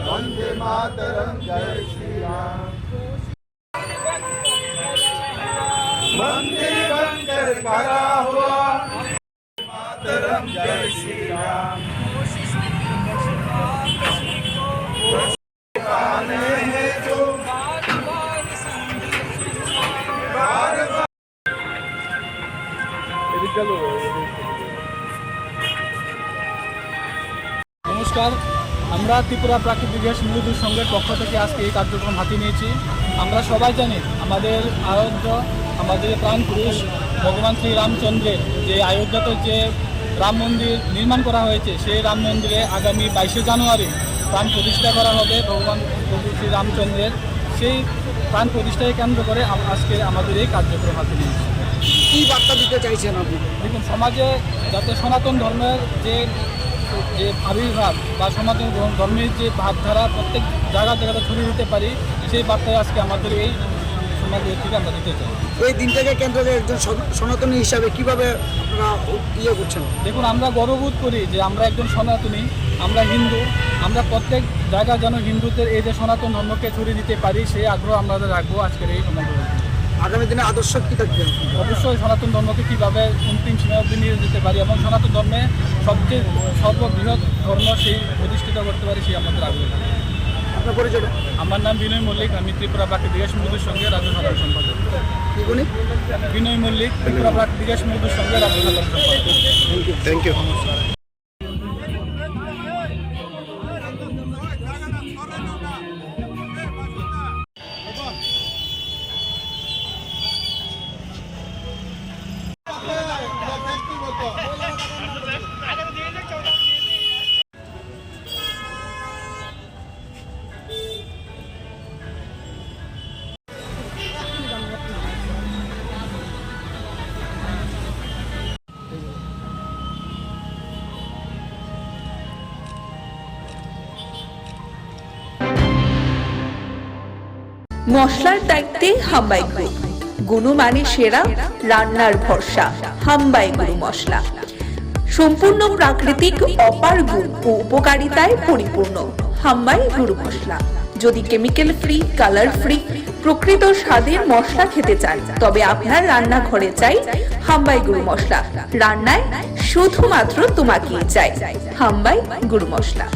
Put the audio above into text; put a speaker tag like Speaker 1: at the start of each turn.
Speaker 1: वंदे मातरम जय श्री राम। मंदिर बंदर करा हुआ मातरम जय श्री राम।
Speaker 2: নমস্কার, আমরা ত্রিপুরা প্রাকৃতিক গ্যাস মজদুর সংঘের পক্ষ থেকে আজকে এই কার্যক্রম হাতে নিয়েছি। আমরা সবাই জানি আমাদের আরাধ্য, আমাদের প্রাণ পুরুষ ভগবান শ্রী রামচন্দ্রের যে অযোধ্যাতে যে রাম মন্দির নির্মাণ করা হয়েছে, সেই রাম মন্দিরে আগামী 22শে জানুয়ারি প্রাণ প্রতিষ্ঠা করা হবে ভগবান প্রভু শ্রী রামচন্দ্রের। সেই প্রাণ প্রতিষ্ঠাকে কেন্দ্র করে আজকে আমাদের এই কার্যক্রম হাতে নিয়েছি।
Speaker 3: কী বার্তা দিতে চাইছেন আপনি?
Speaker 2: দেখুন, সমাজে যাতে সনাতন ধর্মের যে আবির্ভাব বা সনাতন ধর্মের যে ভাবধারা প্রত্যেক জায়গাতে ছড়িয়ে দিতে পারি, সেই বার্তায় আজকে আমাদের এই সমাজের থেকে আমরা দিতে চাই।
Speaker 3: এই দিনটাকে কেন্দ্র করে একজন সনাতনী হিসাবে কীভাবে আপনারা করছেন?
Speaker 2: দেখুন, আমরা গর্ববোধ করি যে আমরা একজন সনাতনী, আমরা হিন্দু। আমরা প্রত্যেক জায়গায় যেন হিন্দুদের এই যে সনাতন ধর্মকে ছড়িয়ে দিতে পারি, সেই আগ্রহ আমরা রাখবো আজকের এই সমাজ।
Speaker 3: আগামী দিনে আদর্শ কী থাকবে?
Speaker 2: অবশ্যই সনাতন ধর্মকে কীভাবে অন্তিম সীমা অবধি নিয়ে যেতে পারি এবং সনাতন ধর্মে সবচেয়ে সর্ববৃহৎ ধর্ম সেই প্রতিষ্ঠিত করতে পারি, সেই আমাদের আগ্রহ।
Speaker 3: আপনার পরিচয়?
Speaker 2: আমার নাম বিনয় মল্লিক, আমি ত্রিপুরা প্রাকৃতিক গ্যাস মজদুর সংঘের রাজ্য সাধারণ সম্পাদক। বিনয় মল্লিক, ত্রিপুরা প্রাকৃতিক গ্যাস মজদুর সংঘের রাজ্য সাধারণ সম্পাদক।
Speaker 1: Thank you.
Speaker 4: মশলার দায়িত্বে হাম্বাই গ্রুপ, গুণমানে সেরা, রান্নার ভরসা হাম্বাই গুরু মশলা। সম্পূর্ণ প্রাকৃতিক, অপার গুণ ও উপকারিতায় পরিপূর্ণ হাম্বাই গুরু মশলা। যদি কেমিক্যাল ফ্রি, কালার ফ্রি, প্রকৃত স্বাদের মশলা খেতে চান, তবে আপনার রান্নাঘরে চাই হাম্বাই গুরু মশলা। রান্নায় শুধুমাত্র তোমাকেই চাই হাম্বাই গুরু মশলা।